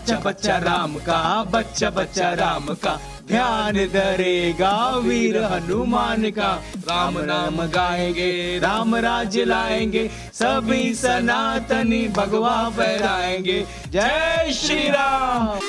बच्चा बच्चा राम का, बच्चा बच्चा राम का, ध्यान धरेगा वीर हनुमान का। राम नाम गाएंगे, राम राज्य लाएंगे, सभी सनातनी भगवा फहराएंगे। जय श्री राम।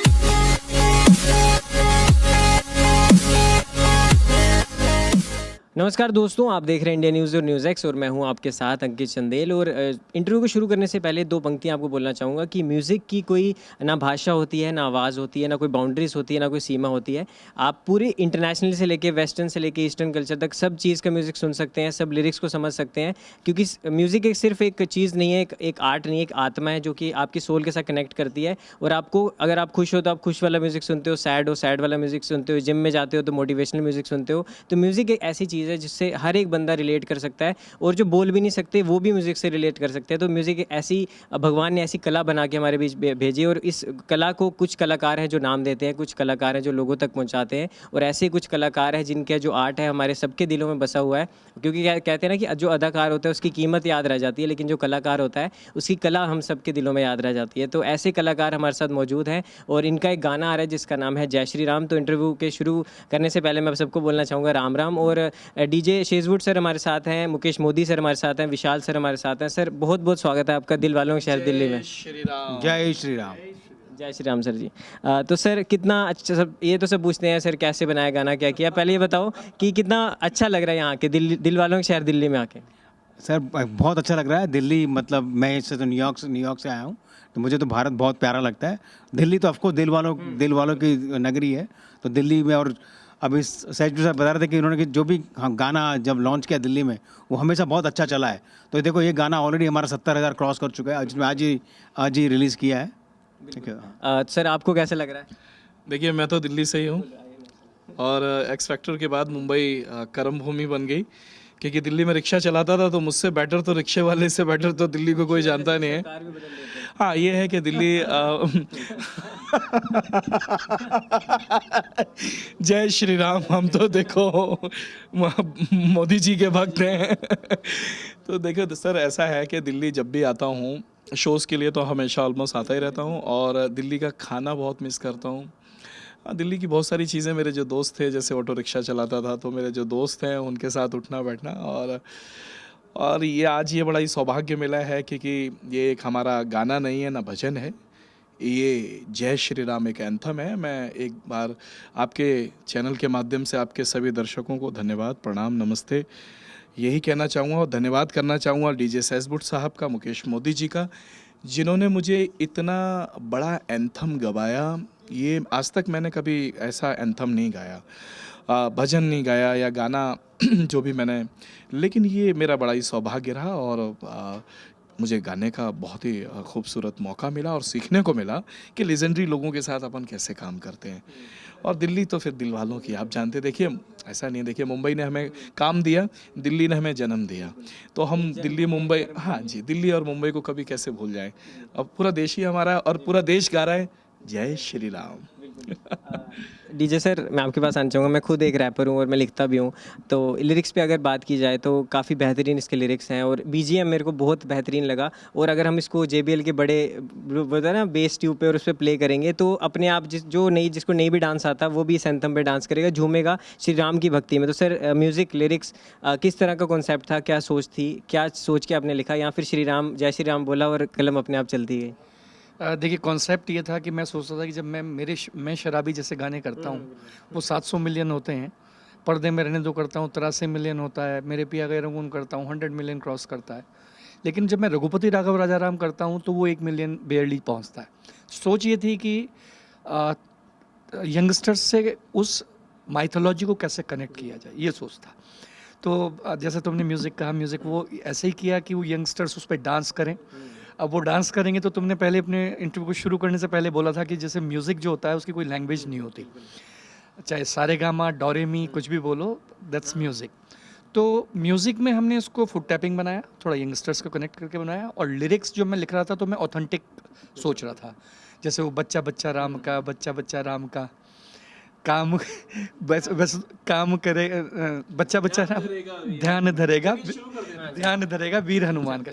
नमस्कार दोस्तों, आप देख रहे हैं इंडिया न्यूज़ और न्यूज़ एक्स और मैं हूं आपके साथ अंकित चंदेल। और इंटरव्यू को शुरू करने से पहले दो पंक्तियां आपको बोलना चाहूँगा कि म्यूज़िक की कोई ना भाषा होती है, ना आवाज़ होती है, ना कोई बाउंड्रीज होती है, ना कोई सीमा होती है। आप पूरे इंटरनेशनल से लेके वेस्टर्न से लेके ईस्टर्न कल्चर तक सब चीज़ का म्यूज़िक सुन सकते हैं, सब लिरिक्स को समझ सकते हैं। क्योंकि म्यूज़िक एक सिर्फ एक चीज़ नहीं है, एक आर्ट नहीं है, एक आत्मा है जो कि आपकी सोल के साथ कनेक्ट करती है। और आपको अगर आप खुश हो तो आप खुश वाला म्यूज़िक सुनते हो, सैड वाला म्यूज़िक सुनते हो, जिम में जाते हो तो मोटिवेशनल म्यूज़िक सुनते हो। तो म्यूज़िक एक ऐसी चीज़ है जिससे हर एक बंदा रिलेट कर सकता है, और जो बोल भी नहीं सकते वो भी म्यूज़िक से रिलेट कर सकते हैं। तो म्यूज़िक एक ऐसी, भगवान ने ऐसी कला बना के हमारे बीच भेजी, और इस कला को कुछ कलाकार हैं जो नाम देते हैं, कुछ कलाकार हैं जो लोगों तक पहुंचाते हैं, और ऐसे कुछ कलाकार हैं जिनका जो आर्ट है हमारे सबके दिलों में बसा हुआ है। क्योंकि कहते हैं ना कि जो अदाकार होता है उसकी कीमत याद रह जाती है, लेकिन जो कलाकार होता है उसकी कला हम सबके दिलों में याद रह जाती है। तो ऐसे कलाकार हमारे साथ मौजूद हैं, और इनका एक गाना आ रहा है जिसका नाम है जय श्री राम। तो इंटरव्यू के शुरू करने से पहले मैं सबको बोलना चाहूँगा राम राम। और डीजे शेजवुड सर हमारे साथ हैं, मुकेश मोदी सर हमारे साथ हैं, विशाल सर हमारे साथ हैं। सर बहुत बहुत स्वागत है आपका दिल वालों के शहर दिल्ली में। श्री राम। जय श्री राम। जय श्री राम सर जी। तो सर कितना अच्छा, सब ये तो सब पूछते हैं सर कैसे बनाया गाना, क्या किया। पहले ये बताओ कि कितना अच्छा लग रहा है यहाँ के दिल वालों के शहर दिल्ली में आके। सर बहुत अच्छा लग रहा है। दिल्ली मतलब मैं इससे तो न्यूयॉर्क से आया हूँ, तो मुझे तो भारत बहुत प्यारा लगता है। दिल्ली तो ऑफकोर्स दिल वालों की नगरी है। तो दिल्ली में, और अभी सैजू साहब बता रहे थे कि उन्होंने कि जो भी गाना जब लॉन्च किया दिल्ली में वो हमेशा बहुत अच्छा चला है। तो देखो ये गाना ऑलरेडी हमारा 70,000 क्रॉस कर चुका है, जिसमें आज ही रिलीज़ किया है। ठीक है सर आपको कैसे लग रहा है? देखिए मैं तो दिल्ली से ही हूँ, और एक्स फैक्टर के बाद मुंबई कर्म भूमि बन गई, क्योंकि दिल्ली में रिक्शा चलाता था तो मुझसे बेटर तो रिक्शे वाले से बेटर तो दिल्ली को कोई जानता नहीं है। हाँ ये है कि दिल्ली जय श्री राम। हम तो देखो मोदी जी के भक्त हैं। तो देखो सर ऐसा है कि दिल्ली जब भी आता हूँ शोज़ के लिए तो हमेशा ऑलमोस्ट आता ही रहता हूँ, और दिल्ली का खाना बहुत मिस करता हूँ। दिल्ली की बहुत सारी चीज़ें, मेरे जो दोस्त थे, जैसे ऑटो रिक्शा चलाता था तो मेरे जो दोस्त हैं उनके साथ उठना बैठना, और ये आज ये बड़ा ही सौभाग्य मिला है क्योंकि ये एक हमारा गाना नहीं है ना भजन है, ये जय श्री राम एक एंथम है। मैं एक बार आपके चैनल के माध्यम से आपके सभी दर्शकों को धन्यवाद, प्रणाम, नमस्ते यही कहना चाहूँगा, और धन्यवाद करना चाहूँगा डीजे शेजवुड साहब का, मुकेश मोदी जी का, जिन्होंने मुझे इतना बड़ा एंथम गवाया। ये आज तक मैंने कभी ऐसा एंथम नहीं गाया, भजन नहीं गाया या गाना जो भी मैंने, लेकिन ये मेरा बड़ा ही सौभाग्य रहा, और मुझे गाने का बहुत ही खूबसूरत मौका मिला और सीखने को मिला कि लेजेंडरी लोगों के साथ अपन कैसे काम करते हैं। और दिल्ली तो फिर दिल वालों की, आप जानते, देखिए ऐसा नहीं, देखिए मुंबई ने हमें काम दिया, दिल्ली ने हमें जन्म दिया, तो हम दिल्ली मुंबई, हाँ जी, दिल्ली और मुंबई को कभी कैसे भूल जाएं। अब पूरा देश ही हमारा है और पूरा देश गा रहा है जय श्री राम। डीजे सर मैं आपके पास आना चाहूँगा। मैं खुद एक रैपर हूँ और मैं लिखता भी हूँ, तो लिरिक्स पे अगर बात की जाए तो काफ़ी बेहतरीन इसके लिरिक्स हैं, और बीजीएम मेरे को बहुत बेहतरीन लगा। और अगर हम इसको JBL के बड़े बोलते हैं ना बेस ट्यूब पे और उस पर प्ले करेंगे तो अपने आप जिसको नहीं भी डांस आता वो भी इस एंथम पे डांस करेगा, झूमेगा श्री राम की भक्ति में। तो सर म्यूज़िक लिरिक्स किस तरह का कॉन्सेप्ट था, क्या सोच थी, क्या सोच के आपने लिखा, या फिर श्री राम जय श्री राम बोला और कलम अपने आप चलती गई? देखिए कॉन्सेप्ट ये था कि मैं सोचता था कि जब मैं शराबी जैसे गाने करता हूँ वो 700 मिलियन होते हैं, पर्दे में रहने दो करता हूँ 83 मिलियन होता है, मेरे पिया गए रंगून करता हूँ 100 मिलियन क्रॉस करता है, लेकिन जब मैं रघुपति राघव राजाराम करता हूँ तो वो 1 मिलियन बेयरली पहुँचता है। सोच ये थी कि यंगस्टर्स से उस माइथोलॉजी को कैसे कनेक्ट किया जाए, ये सोच था। तो जैसे तुमने म्यूज़िक कहा, म्यूज़िक वो ऐसे ही किया कि वो यंगस्टर्स उस पर डांस करें। अब वो डांस करेंगे तो तुमने पहले अपने इंटरव्यू को शुरू करने से पहले बोला था कि जैसे म्यूज़िक जो होता है उसकी कोई लैंग्वेज नहीं होती, चाहे सारेगामा डोरेमी कुछ भी बोलो, दैट्स म्यूज़िक। तो म्यूज़िक में हमने उसको फुट टैपिंग बनाया, थोड़ा यंगस्टर्स को कनेक्ट करके बनाया, और लिरिक्स जो मैं लिख रहा था तो मैं ऑथेंटिक सोच रहा था। जैसे वो बच्चा बच्चा राम का, बच्चा बच्चा राम का काम बस काम करे, बच्चा बच्चा राम ध्यान धरेगा वीर हनुमान का।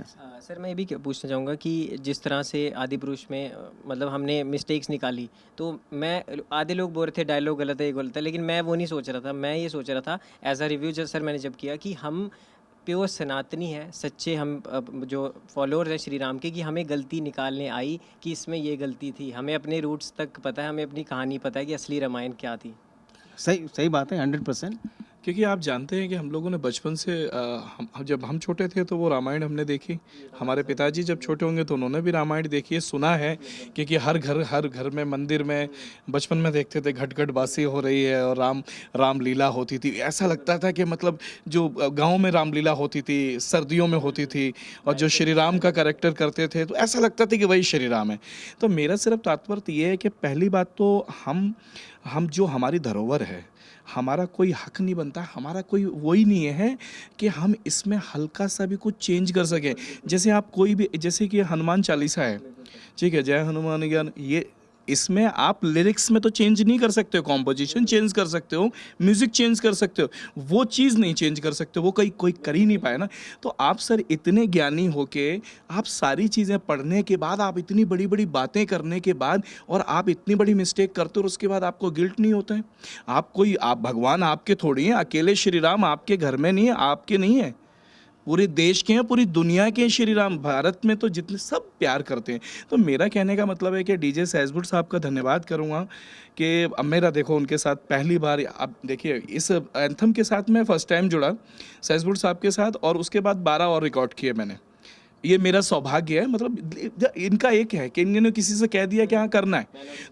सर मैं ये भी पूछना चाहूँगा कि जिस तरह से आदि पुरुष में मतलब हमने मिस्टेक्स निकाली, तो मैं आधे लोग बोल रहे थे डायलॉग गलत है, ये गलत है, लेकिन मैं वो नहीं सोच रहा था। मैं ये सोच रहा था एज अ रिव्यू जब सर मैंने जब किया कि हम प्योर सनातनी है, सच्चे हम जो फॉलोअर्स हैं श्री राम के, कि हमें गलती निकालने आई कि इसमें ये गलती थी। हमें अपने रूट्स तक पता है, हमें अपनी कहानी पता है कि असली रामायण क्या थी। सही सही बात है, 100%। क्योंकि आप जानते हैं कि हम लोगों ने बचपन से जब हम छोटे थे तो वो रामायण हमने देखी। हमारे पिताजी जब छोटे होंगे तो उन्होंने भी रामायण देखी है, सुना है। क्योंकि हर घर में मंदिर में बचपन में देखते थे घट घट बासी हो रही है और रामलीला होती थी। ऐसा लगता था कि मतलब जो गांव में रामलीला होती थी सर्दियों में होती थी और जो श्री राम का कैरेक्टर करते थे तो ऐसा लगता था कि वही श्री राम है। तो मेरा सिर्फ तात्पर्य ये है कि पहली बात तो हम जो हमारी धरोहर है, हमारा कोई हक नहीं बनता, हमारा कोई वही नहीं है कि हम इसमें हल्का सा भी कुछ चेंज कर सकें। जैसे आप कोई भी, जैसे कि हनुमान चालीसा है, ठीक है, जय हनुमान ज्ञान, ये इसमें आप लिरिक्स में तो चेंज नहीं कर सकते हो, कॉम्पोजिशन चेंज कर सकते हो, म्यूजिक चेंज कर सकते हो, वो चीज़ नहीं चेंज कर सकते, वो कोई कर ही नहीं पाए ना। तो आप सर इतने ज्ञानी होके आप सारी चीज़ें पढ़ने के बाद, आप इतनी बड़ी बड़ी बातें करने के बाद और आप इतनी बड़ी मिस्टेक करते हो और उसके बाद आपको गिल्ट नहीं होता है? आप भगवान आपके थोड़ी हैं, अकेले श्री राम आपके घर में नहीं है, आपके नहीं है, पूरे देश के हैं, पूरी दुनिया के हैं श्री राम। भारत में तो जितने सब प्यार करते हैं। तो मेरा कहने का मतलब है कि डीजे सहसबुट साहब का धन्यवाद करूँगा कि अब मेरा देखो उनके साथ पहली बार, अब देखिए इस एंथम के साथ मैं फर्स्ट टाइम जुड़ा सहसबुट साहब के साथ, और उसके बाद 12 और रिकॉर्ड किए मैंने। ये मेरा सौभाग्य है, मतलब इनका एक है कि इन्होंने किसी से कह दिया कि हाँ करना है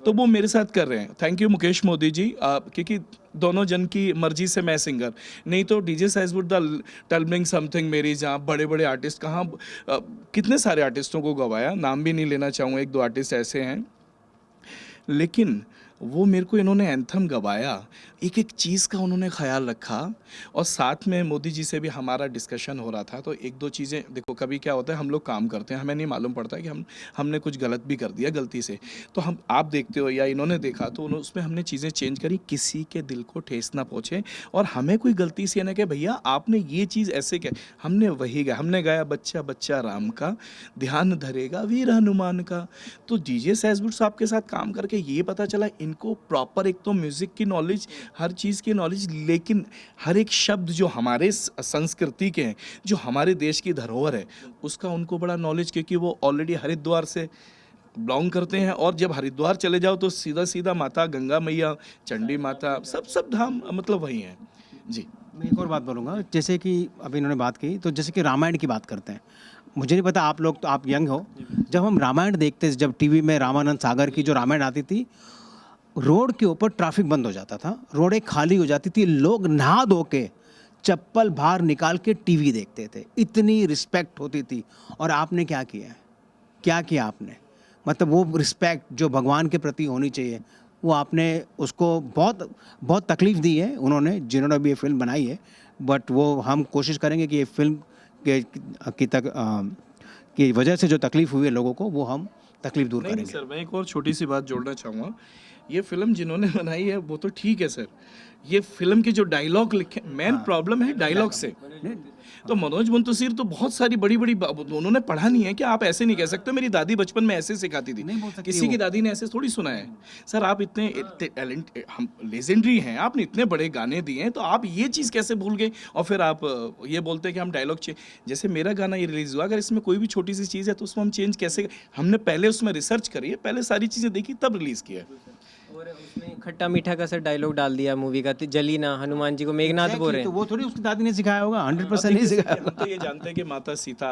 तो वो मेरे साथ कर रहे हैं। थैंक यू मुकेश मोदी जी, क्योंकि दोनों जन की मर्जी से मैं सिंगर, नहीं तो डीजे सहसबुट द टेलिंग समथिंग मेरी, जहाँ बड़े बड़े आर्टिस्ट, कहाँ कितने सारे आर्टिस्टों को गवाया, नाम भी नहीं लेना चाहूँगा, 1-2 आर्टिस्ट ऐसे हैं, लेकिन वो मेरे को इन्होंने एंथम गवाया, एक एक चीज़ का उन्होंने ख्याल रखा। और साथ में मोदी जी से भी हमारा डिस्कशन हो रहा था। तो 1-2 चीज़ें देखो, कभी क्या होता है हम लोग काम करते हैं, हमें नहीं मालूम पड़ता है कि हमने कुछ गलत भी कर दिया गलती से, तो आप देखते हो या इन्होंने देखा तो उसमें हमने चीज़ें चेंज करी, किसी के दिल को ठेस ना पहुँचे और हमें कोई गलती से ना कि भैया आपने ये चीज़ ऐसे क्या, हमने वही गाया, हमने गाया बच्चा बच्चा राम का, ध्यान धरेगा वीर हनुमान का। तो डीजे सहसबुट साहब के साथ काम करके ये पता चला इनको प्रॉपर, एक तो म्यूज़िक की नॉलेज, हर चीज़ की नॉलेज, लेकिन हर एक शब्द जो हमारे संस्कृति के हैं, जो हमारे देश की धरोहर है, उसका उनको बड़ा नॉलेज, क्योंकि वो ऑलरेडी हरिद्वार से बिलोंग करते हैं। और जब हरिद्वार चले जाओ तो सीधा सीधा माता गंगा मैया, चंडी माता, सब धाम मतलब वही हैं जी। मैं एक और बात बोलूँगा, जैसे कि अभी इन्होंने बात की, तो जैसे कि रामायण की बात करते हैं, मुझे नहीं पता आप लोग, तो आप यंग हो, जब हम रामायण देखते, जब टीवी में रामानंद सागर की जो रामायण आती थी, रोड के ऊपर ट्रैफिक बंद हो जाता था, रोडें खाली हो जाती थी, लोग नहा धो के चप्पल बाहर निकाल के टीवी देखते थे, इतनी रिस्पेक्ट होती थी। और आपने क्या किया है, क्या किया आपने, मतलब वो रिस्पेक्ट जो भगवान के प्रति होनी चाहिए, वो आपने उसको बहुत बहुत तकलीफ़ दी है उन्होंने, जिन्होंने अभी ये फिल्म बनाई है। बट वो हम कोशिश करेंगे कि ये फिल्म की वजह से जो तकलीफ़ हुई है लोगों को, वो हम तकलीफ़ दूर नहीं करेंगे। सर, मैं एक और छोटी सी बात जोड़ना चाहूँगा। ये फिल्म जिन्होंने बनाई है वो तो ठीक है सर, ये फिल्म के जो डायलॉग लिखे, मेन प्रॉब्लम है डायलॉग से। तो मनोज मुंतशिर तो बहुत सारी बड़ी बड़ी उन्होंने पढ़ा नहीं है कि आप ऐसे नहीं कह सकते, मेरी दादी बचपन में ऐसे सिखाती थी, किसी की दादी ने ऐसे थोड़ी सुना है। सर आप इतने टैलेंट, हम लेजेंडरी हैं, आपने इतने बड़े गाने दिए हैं, तो आप ये चीज़ कैसे भूल गए और फिर आप ये बोलते हैं कि हम डायलॉग जैसे मेरा गाना ये रिलीज़ हुआ, अगर इसमें कोई भी छोटी सी चीज़ है तो उसमें हम चेंज कैसे, हमने पहले उसमें रिसर्च करी है, पहले सारी चीज़ें देखी तब रिलीज़ किया है। और उसमें खट्टा मीठा का सर डायलॉग डाल दिया मूवी का, जली ना हनुमान जी को मेघनाथ बोल रहे तो हैं। वो थोड़ी उसकी दादी ने सिखाया होगा, 100% नहीं सिखाया। हम तो ये जानते हैं कि माता सीता,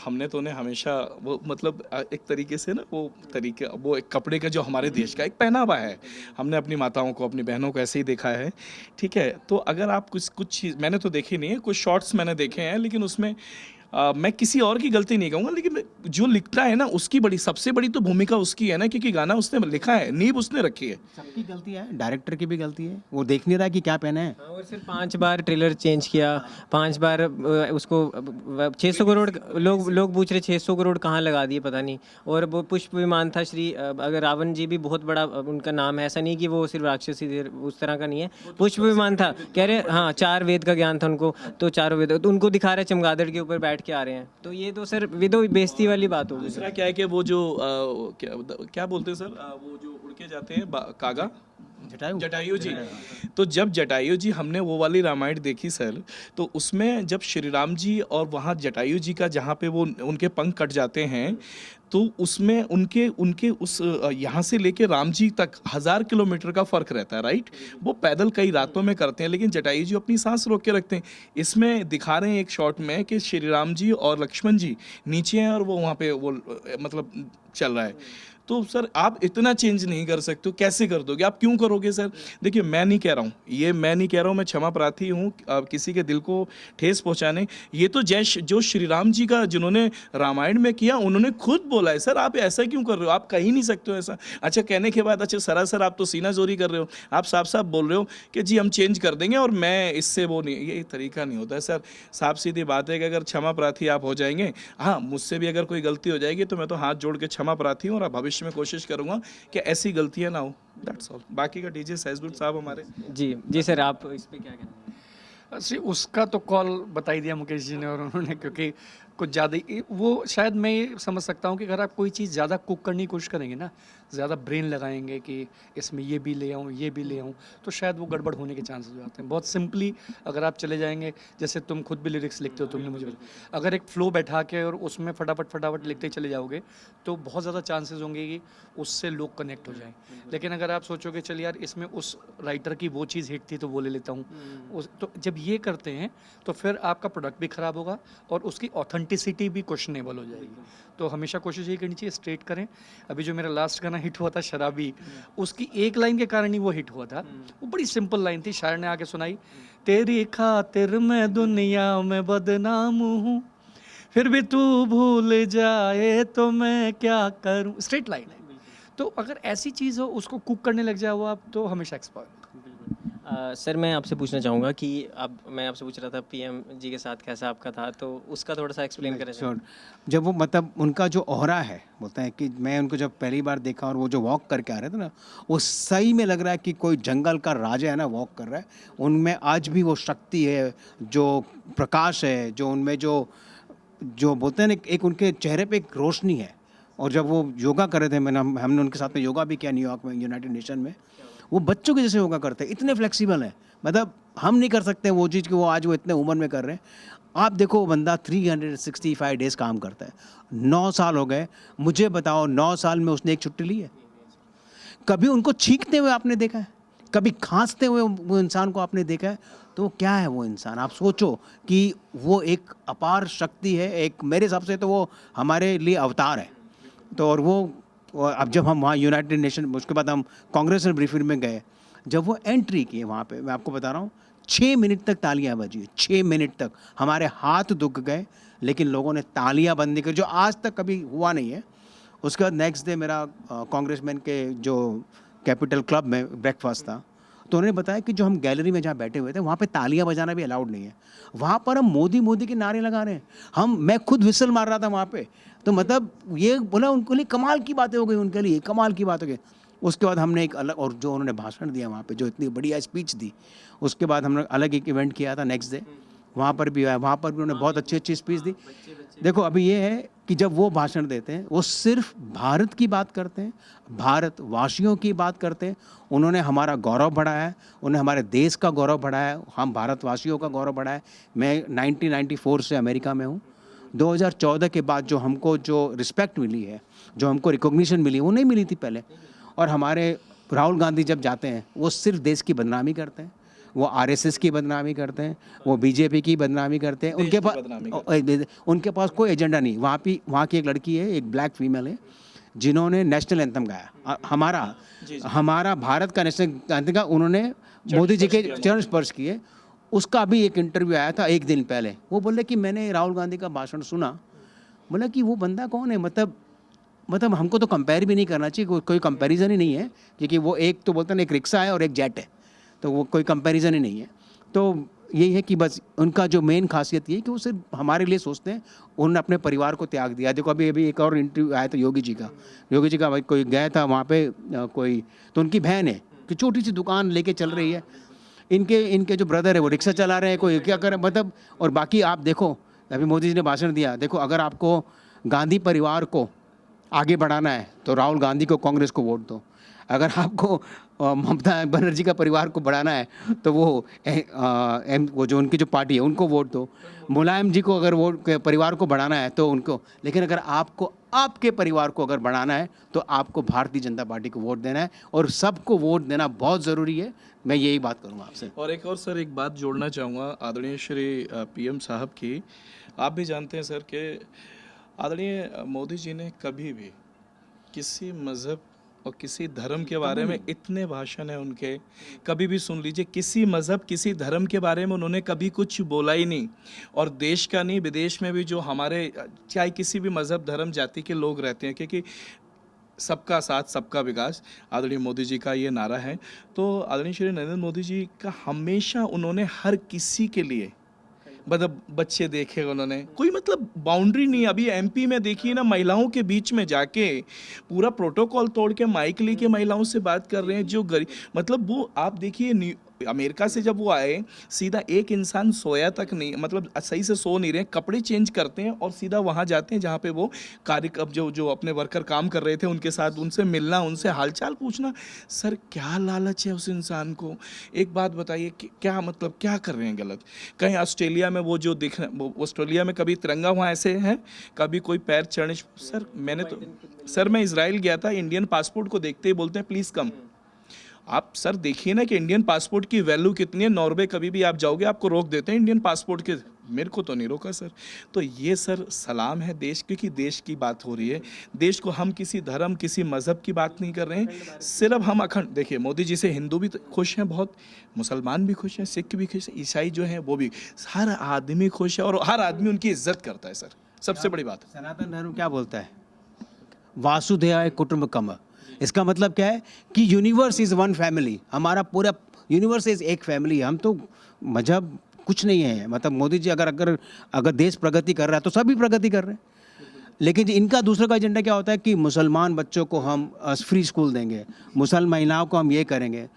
हमने तो उन्हें हमेशा वो मतलब एक तरीके से ना, वो एक कपड़े का जो हमारे देश का एक पहनावा है, हमने अपनी माताओं को, अपनी बहनों को ऐसे ही देखा है, ठीक है। तो अगर आप कुछ चीज़, मैंने तो देखी नहीं है, कुछ शॉर्ट्स मैंने देखे हैं, लेकिन उसमें मैं किसी और की गलती नहीं कहूँगा, लेकिन जो लिखता है ना उसकी सबसे बड़ी तो भूमिका उसकी है ना, क्योंकि गाना उसने लिखा है, नींव उसने रखी है। सबकी गलती है, डायरेक्टर की भी गलती है, वो देख नहीं रहा कि क्या पहना है। और सिर्फ 5 बार ट्रेलर चेंज किया, 5 बार उसको 600 करोड़ लोग पूछ रहे 600 करोड़ कहाँ लगा दिए पता नहीं। और वो पुष्प विमान था अगर रावण जी भी बहुत बड़ा उनका नाम है, ऐसा नहीं कि वो सिर्फ राक्षसी थे, उस तरह का नहीं है, पुष्प विमान था, कह रहे हाँ 4 वेद का ज्ञान था उनको, तो चारों वेद तो उनको दिखा रहे चमगादड़ के ऊपर बैठ के आ रहे हैं, तो ये तो सर ये तो बेइज्जती वाली बात होगी। दूसरा क्या है कि वो जो क्या बोलते हैं सर, वो जो उड़ के जाते हैं कागा, जटायु जी। तो जब जटायु जी, हमने वो वाली रामायण देखी सर, तो उसमें जब श्री राम जी और वहाँ जटायु जी का जहाँ पे वो उनके पंख कट जाते हैं, तो उसमें उनके उनके उस यहाँ से लेके राम जी तक 1000 किलोमीटर का फर्क रहता है, राइट। वो पैदल कई रातों में करते हैं, लेकिन जटायु जी अपनी सांस रोक के रखते हैं। इसमें दिखा रहे हैं एक शॉट में कि श्री राम जी और लक्ष्मण जी नीचे हैं और वो वहाँ पे वो मतलब चल रहा है। तो सर आप इतना चेंज नहीं कर सकते हो, कैसे कर दोगे, आप क्यों करोगे सर? देखिए मैं नहीं कह रहा हूँ, ये मैं नहीं कह रहा हूँ, मैं क्षमा प्रार्थी हूँ किसी के दिल को ठेस पहुँचाने। ये तो जो श्री राम जी का जिन्होंने रामायण में किया, उन्होंने खुद बोला है। सर आप ऐसा क्यों कर रहे हो? आप कह ही नहीं सकते हो ऐसा। अच्छा कहने के बाद अच्छा सरासर आप तो सीना जोरी कर रहे हो, आप साफ साफ बोल रहे हो कि जी हम चेंज कर देंगे और मैं इससे वो नहीं, ये तरीका नहीं होता है सर। साफ सीधी बात है कि अगर क्षमा प्रार्थी आप हो जाएंगे, हाँ मुझसे भी अगर कोई गलती हो जाएगी तो मैं तो हाथ जोड़ के क्षमा प्रार्थी हूँ और भविष्य में कोशिश करूंगा कि ऐसी गलतियां ना हो, दैट्स ऑल। बाकी का डीजे सहजगुट साहब हमारे। जी सर, आप इस पे क्या कहना है? सी उसका तो कॉल बता ही दिया मुकेश जी ने और उन्होंने, क्योंकि कुछ ज़्यादा ही वो शायद मैं ये समझ सकता हूँ कि अगर आप कोई चीज़ ज़्यादा कुक करने की कोशिश करेंगे ना, ज़्यादा ब्रेन लगाएंगे कि इसमें ये भी ले आऊँ ये भी ले आऊँ, तो शायद वो गड़बड़ होने के चांसेस हो जाते हैं। बहुत सिंपली अगर आप चले जाएंगे, जैसे तुम खुद भी लिरिक्स लिखते हो, तुमने मुझे बताया, अगर एक फ्लो बैठा के और उसमें फटाफट लिखते चले जाओगे तो बहुत ज़्यादा चांसेस होंगे कि उससे लोग कनेक्ट हो जाएं। लेकिन अगर आप सोचोगे चल यार इसमें उस राइटर की वो चीज़ हिट थी तो वो ले लेता हूँ, तो जब ये करते हैं तो फिर आपका प्रोडक्ट भी ख़राब होगा और उसकी ऑथेंटिसिटी भी क्वेश्चनेबल हो जाएगी। तो हमेशा कोशिश यही करनी चाहिए, स्ट्रेट करें। अभी जो मेरा लास्ट गाना हिट हुआ था शराबी, उसकी एक लाइन के कारण ही वो हिट हुआ था। वो बड़ी सिंपल लाइन थी, शायर ने आके सुनाई, तेरी खातिर मैं दुनिया में बदनाम हूँ, फिर भी तू भूल जाए तो मैं क्या करूँ। स्ट्रेट लाइन है। तो अगर ऐसी चीज़ हो, उसको कुक करने लग जाओ आप, तो हमेशा एक्सपायर। सर मैं आपसे पूछना चाहूँगा कि अब मैं आपसे पूछ रहा था पीएम जी के साथ कैसा आपका था, तो उसका थोड़ा सा एक्सप्लेन करें। श्योर। जब वो मतलब उनका जो ऑरा है, बोलते हैं कि मैं उनको जब पहली बार देखा और वो जो वॉक करके आ रहे थे ना, वो सही में लग रहा है कि कोई जंगल का राजा है ना वॉक कर रहा है। उनमें आज भी वो शक्ति है, जो प्रकाश है, जो उनमें जो बोलते हैं ना, एक उनके चेहरे पे एक रोशनी है। और जब वो योगा कर रहे थे, हमने उनके साथ में योगा भी किया न्यूयॉर्क में, यूनाइटेड नेशन में। वो बच्चों के जैसे योगा करते हैं, इतने फ्लेक्सिबल हैं, मतलब हम नहीं कर सकते वो चीज़ कि वो आज वो इतने उम्र में कर रहे हैं। आप देखो वो बंदा 365 डेज़ काम करता है, 9 साल हो गए। मुझे बताओ 9 साल में उसने एक छुट्टी ली है? कभी उनको छींकते हुए आपने देखा है? कभी खांसते हुए वो इंसान को आपने देखा है? तो क्या है वो इंसान? आप सोचो कि वो एक अपार शक्ति है। एक मेरे हिसाब से तो वो हमारे लिए अवतार है। तो और वो अब जब हम वहाँ यूनाइटेड नेशन, उसके बाद हम कांग्रेस ब्रीफिंग में गए, जब वो एंट्री किए वहाँ पे, मैं आपको बता रहा हूँ 6 मिनट तक तालियां बजी, 6 मिनट तक। हमारे हाथ दुख गए, लेकिन लोगों ने तालियां बंद नहीं करी, जो आज तक कभी हुआ नहीं है। उसके बाद नेक्स्ट डे मेरा कांग्रेसमैन के जो कैपिटल क्लब में ब्रेकफास्ट था, तो उन्होंने बताया कि जो हम गैलरी में जहाँ बैठे हुए थे, वहाँ पे तालियां बजाना भी अलाउड नहीं है। वहाँ पर हम मोदी के नारे लगा रहे हैं। मैं खुद विसल मार रहा था वहाँ पे। तो मतलब ये बोला उनके लिए कमाल की बातें हो गई, उनके लिए कमाल की बात हो गई। उसके बाद हमने एक अलग, और जो उन्होंने भाषण दिया वहाँ पे, जो इतनी बढ़िया स्पीच दी, उसके बाद हमने अलग एक इवेंट किया था नेक्स्ट डे, वहाँ पर भी उन्होंने बहुत अच्छी स्पीच दी। देखो अभी ये है कि जब वो भाषण देते हैं, वो सिर्फ भारत की बात करते हैं, भारतवासियों की बात करते हैं। उन्होंने हमारा गौरव बढ़ाया है, उन्होंने हमारे देश का गौरव बढ़ाया है, हम भारतवासियों का गौरव बढ़ाया है। मैं 1994 से अमेरिका में हूँ। 2014 के बाद जो हमको जो रिस्पेक्ट मिली है, जो हमको रिकॉग्निशन मिली, वो नहीं मिली थी पहले। और हमारे राहुल गांधी जब जाते हैं, वो सिर्फ देश की बदनामी करते हैं, वो आरएसएस की बदनामी करते हैं, वो बीजेपी की बदनामी करते हैं। उनके पास कोई एजेंडा नहीं। वहाँ की एक लड़की है, एक ब्लैक फीमेल है, जिन्होंने नेशनल एंथम गाया, हमारा भारत का नेशनल एंथम का, उन्होंने मोदी जी के चरण स्पर्श किए। उसका अभी एक इंटरव्यू आया था एक दिन पहले, वो बोले कि मैंने राहुल गांधी का भाषण सुना। बोला कि वो बंदा कौन है, मतलब हमको तो कंपेयर भी नहीं करना चाहिए, कोई कंपैरिजन ही नहीं है, क्योंकि वो एक तो बोलते हैं एक रिक्शा है और एक जेट है, तो वो कोई कंपैरिजन ही नहीं है। तो यही है कि बस उनका जो मेन खासियत ये है कि वो सिर्फ हमारे लिए सोचते हैं। उन्होंने अपने परिवार को त्याग दिया। देखो अभी एक और इंटरव्यू आया था योगी जी का भाई, कोई गया था वहाँ पे कोई, तो उनकी बहन है कि छोटी सी दुकान लेके चल रही है, इनके जो ब्रदर है वो रिक्शा चला रहे हैं, कोई क्या करे, मतलब। और बाकी आप देखो अभी मोदी जी ने भाषण दिया, देखो अगर आपको गांधी परिवार को आगे बढ़ाना है तो राहुल गांधी को, कांग्रेस को वोट दो। अगर आपको ममता बनर्जी का परिवार को बढ़ाना है तो वो जो उनकी जो पार्टी है उनको वोट दो। मुलायम जी को अगर वोट परिवार को बढ़ाना है तो उनको, लेकिन अगर आपको आपके परिवार को अगर बढ़ाना है तो आपको भारतीय जनता पार्टी को वोट देना है, और सबको वोट देना बहुत ज़रूरी है। मैं यही बात करूँगा आपसे। और एक और सर एक बात जोड़ना चाहूँगा आदरणीय श्री पीएम साहब की। आप भी जानते हैं सर कि आदरणीय मोदी जी ने कभी भी किसी मज़हब और किसी धर्म के बारे में, इतने भाषण है उनके, कभी भी सुन लीजिए किसी मज़हब किसी धर्म के बारे में उन्होंने कभी कुछ बोला ही नहीं। और देश का नहीं, विदेश में भी जो हमारे चाहे किसी भी मज़हब धर्म जाति के लोग रहते हैं, क्योंकि सबका साथ सबका विकास आदरणीय मोदी जी का ये नारा है। तो आदरणीय श्री नरेंद्र मोदी जी का हमेशा उन्होंने हर किसी के लिए, मतलब बच्चे देखे उन्होंने, कोई मतलब बाउंड्री नहीं। अभी एमपी में देखिए ना, महिलाओं के बीच में जाके पूरा प्रोटोकॉल तोड़ के माइक लेके महिलाओं से बात कर रहे हैं जो गरीब, मतलब वो आप देखिए अमेरिका से जब वो आए, सीधा एक इंसान सोया तक नहीं, मतलब सही से सो नहीं रहे, कपड़े चेंज करते हैं और सीधा वहाँ जाते हैं जहाँ पे वो कार्य जो अपने वर्कर काम कर रहे थे उनके साथ, उनसे मिलना, उनसे हालचाल पूछना। सर क्या लालच है उस इंसान को? एक बात बताइए कि क्या मतलब क्या कर रहे हैं गलत? कहीं ऑस्ट्रेलिया में वो जो दिख रहे, ऑस्ट्रेलिया में कभी तिरंगा वहाँ ऐसे है, कभी कोई पैर चढ़ने। सर मैं इजराइल गया था, इंडियन पासपोर्ट को देखते ही बोलते हैं प्लीज़ कम। आप सर देखिए ना कि इंडियन पासपोर्ट की वैल्यू कितनी है। नॉर्वे कभी भी आप जाओगे आपको रोक देते हैं इंडियन पासपोर्ट के, मेरे को तो नहीं रोका सर। तो ये सर सलाम है देश, क्योंकि देश की बात हो रही है। देश को हम किसी धर्म किसी मज़हब की बात नहीं कर रहे हैं, सिर्फ हम अखंड। देखिए मोदी जी से हिंदू भी खुश हैं बहुत, मुसलमान भी खुश हैं, सिख भी खुश हैं, ईसाई जो हैं वो भी, हर आदमी खुश है और हर आदमी उनकी इज्जत करता है सर, सबसे बड़ी बात। सनातन धर्म क्या बोलता है? वासुदेवाय कुटुंबकम। इसका मतलब क्या है कि यूनिवर्स इज़ वन फैमिली, हमारा पूरा यूनिवर्स इज़ एक फैमिली। हम तो मजहब कुछ नहीं है। मतलब मोदी जी अगर देश प्रगति कर रहा है तो सभी प्रगति कर रहे हैं, लेकिन इनका दूसरा का एजेंडा क्या होता है कि मुसलमान बच्चों को हम फ्री स्कूल देंगे, मुसलमान महिलाओं को हम ये करेंगे।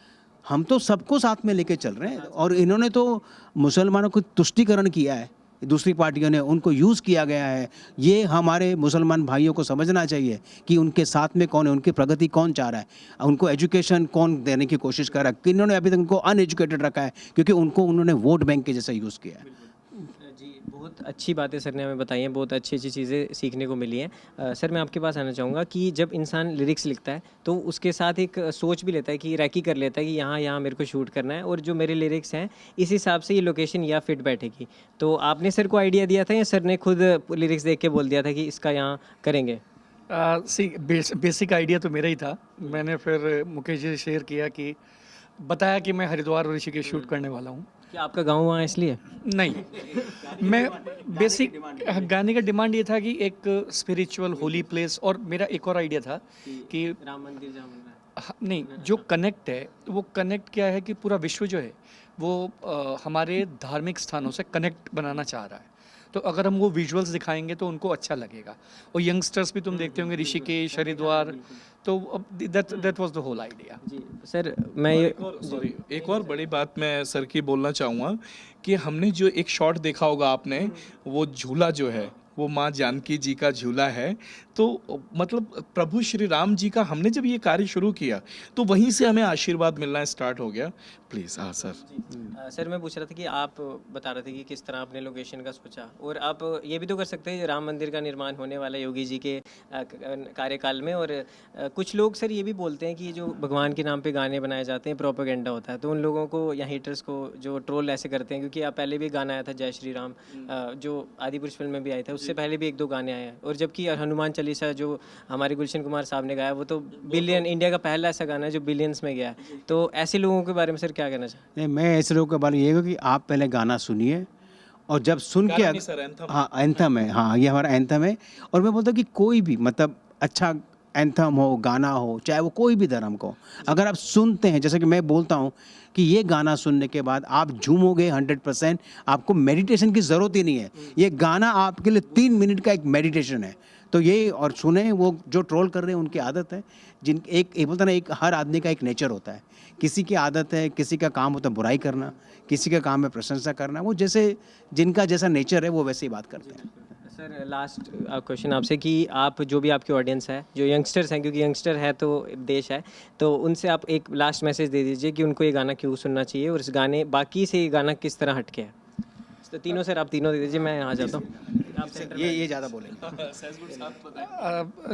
हम तो सबको साथ में लेके चल रहे हैं, और इन्होंने तो मुसलमानों को तुष्टीकरण किया है, दूसरी पार्टियों ने उनको यूज़ किया गया है। ये हमारे मुसलमान भाइयों को समझना चाहिए कि उनके साथ में कौन है, उनकी प्रगति कौन चाह रहा है, उनको एजुकेशन कौन देने की कोशिश कर रहा है। किन्होंने अभी तक उनको अनएजुकेटेड रखा है क्योंकि उन्होंने वोट बैंक के जैसा यूज़ किया है। जी, बहुत अच्छी बातें सर ने हमें बताई हैं, बहुत अच्छी अच्छी चीज़ें सीखने को मिली हैं। सर मैं आपके पास आना चाहूँगा कि जब इंसान लिरिक्स लिखता है तो उसके साथ एक सोच भी लेता है कि रैकी कर लेता है कि यहाँ मेरे को शूट करना है और जो मेरे लिरिक्स हैं इस हिसाब से ये लोकेशन या फिट बैठेगी। तो आपने सर को आइडिया दिया था या सर ने खुद लिरिक्स देख के बोल दिया था कि इसका यहाँ करेंगे? बेसिक आइडिया तो मेरा ही था। मैंने फिर मुकेश जी से शेयर किया कि बताया कि मैं हरिद्वार और ऋषिकेश शूट करने वाला हूँ। क्या आपका गाँव वहाँ इसलिए? नहीं, मैं बेसिक गाने का डिमांड ये था कि एक स्पिरिचुअल होली प्लेस, और मेरा एक और आइडिया था कि राम मंदिर जहाँ बन रहा है। नहीं, जो कनेक्ट है वो कनेक्ट क्या है कि पूरा विश्व जो है वो हमारे धार्मिक स्थानों से कनेक्ट बनाना चाह रहा है। तो अगर हम वो विजुअल्स दिखाएंगे तो उनको अच्छा लगेगा। और यंगस्टर्स भी तुम देखते होंगे ऋषिकेश, हरिद्वार, तो that was the whole idea. जी सर, मैं ये एक और बड़ी बात मैं सर की बोलना चाहूँगा कि हमने जो एक शॉट देखा होगा आपने, वो झूला जो है वो माँ जानकी जी का झूला है। तो मतलब प्रभु श्री राम जी का हमने जब ये कार्य शुरू किया तो वहीं से हमें आशीर्वाद मिलना स्टार्ट हो गया। प्लीज़ हाँ सर। सर मैं पूछ रहा था कि आप बता रहे थे कि किस तरह आपने लोकेशन का सोचा, और आप ये भी तो कर सकते हैं, राम मंदिर का निर्माण होने वाला योगी जी के कार्यकाल में। और कुछ लोग सर ये भी बोलते हैं कि जो भगवान के नाम पे गाने बनाए जाते हैं प्रोपेगेंडा होता है, तो उन लोगों को या हेटर्स को जो ट्रोल ऐसे करते हैं, क्योंकि आप पहले भी गाना आया था जय श्री राम जो आदिपुरुष फिल्म में भी आया था, उससे पहले भी 1-2 गाने आए हैं, और जबकि हनुमान चालीसा जो हमारे गुलशन कुमार साहब ने गाया वो तो बिलियन, इंडिया का पहला ऐसा गाना है जो बिलियंस में गया है। तो ऐसे लोगों के बारे में सर क्या कहना चाहिए? नहीं, मैं ऐसे लोगों के बारे में ये कि आप पहले गाना सुनिए, और जब सुन के हाँ एंथम है, हाँ ये हमारा एंथम है। और मैं बोलता हूँ कि कोई भी मतलब अच्छा एंथम हो, गाना हो, चाहे वो कोई भी धर्म को, अगर आप सुनते हैं, जैसे कि मैं बोलता हूँ कि ये गाना सुनने के बाद आप झूमोगे 100%, आपको मेडिटेशन की ज़रूरत ही नहीं है। ये गाना आपके लिए 3 मिनट का एक मेडिटेशन है। तो ये और सुने, वो जो ट्रोल कर रहे हैं उनकी आदत है, जिन एक बोलता ना, एक हर आदमी का एक नेचर होता है, किसी की आदत है, किसी का काम होता है बुराई करना, किसी का काम है प्रशंसा करना, वो जैसे जिनका जैसा नेचर है वो वैसे ही बात करते हैं। सर लास्ट क्वेश्चन आपसे कि आप जो भी आपकी ऑडियंस है, जो यंगस्टर्स हैं, क्योंकि यंगस्टर है तो देश है, तो उनसे आप एक लास्ट मैसेज दे दीजिए कि उनको ये गाना क्यों सुनना चाहिए और इस गाने बाकी से ये गाना किस तरह हटके है। तो तीनों सर आप तीनों दे दीजिए, मैं यहाँ जाता हूँ। ये ज़्यादा बोलेंगे।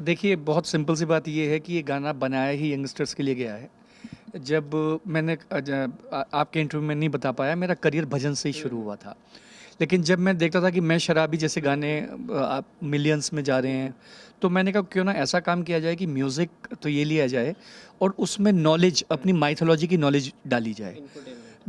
देखिए, बहुत सिंपल सी बात ये है कि ये गाना बनाया ही यंगस्टर्स के लिए गया है। जब मैंने आपके इंटरव्यू में नहीं बता पाया, मेरा करियर भजन से ही शुरू हुआ था, लेकिन जब मैं देखता था कि मैं शराबी जैसे गाने मिलियंस में जा रहे हैं, तो मैंने कहा क्यों ना ऐसा काम किया जाए कि म्यूज़िक तो ये लिया जाए और उसमें नॉलेज, अपनी माइथोलॉजी की नॉलेज डाली जाए,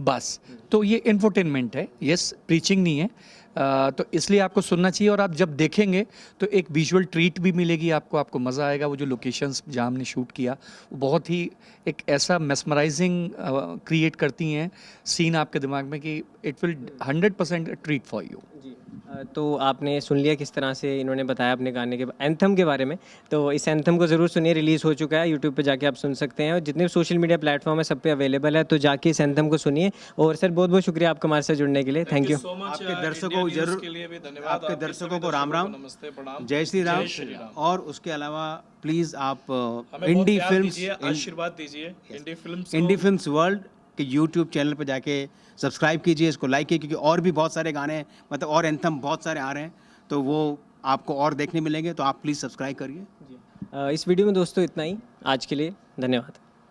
बस। तो ये इंफोटेनमेंट है, यस, प्रीचिंग नहीं है। तो इसलिए आपको सुनना चाहिए, और आप जब देखेंगे तो एक विजुअल ट्रीट भी मिलेगी आपको मज़ा आएगा। वो जो लोकेशंस जहाँ हमने शूट किया वो बहुत ही एक ऐसा मेस्मराइजिंग क्रिएट करती हैं सीन आपके दिमाग में कि it will 100% treat for you. तो आपने सुन लिया किस तरह से इन्होंने बताया अपने गाने के एंथम के बारे में। तो इस एंथम को ज़रूर सुनिए, रिलीज़ हो चुका है, यूट्यूब पे जाके आप सुन सकते हैं और जितने भी सोशल मीडिया प्लेटफॉर्म है सब पे अवेलेबल है, तो जाके इस एंथम को सुनिए। और सर बहुत बहुत शुक्रिया आपका हमारे साथ जुड़ने के लिए, थैंक यू। आपके दर्शकों को जरूर, आपके दर्शकों को राम राम, नमस्ते, प्रणाम, जय श्री राम। और उसके अलावा प्लीज़ आप इंडी फिल्म्स, आशीर्वाद दीजिए इंडी फिल्म्स वर्ल्ड के यूट्यूब चैनल पर जाके सब्सक्राइब कीजिए, इसको लाइक कीजिए, क्योंकि और भी बहुत सारे गाने, मतलब और एंथम बहुत सारे आ रहे हैं, तो वो आपको और देखने मिलेंगे, तो आप प्लीज़ सब्सक्राइब करिए। इस वीडियो में दोस्तों इतना ही आज के लिए, धन्यवाद।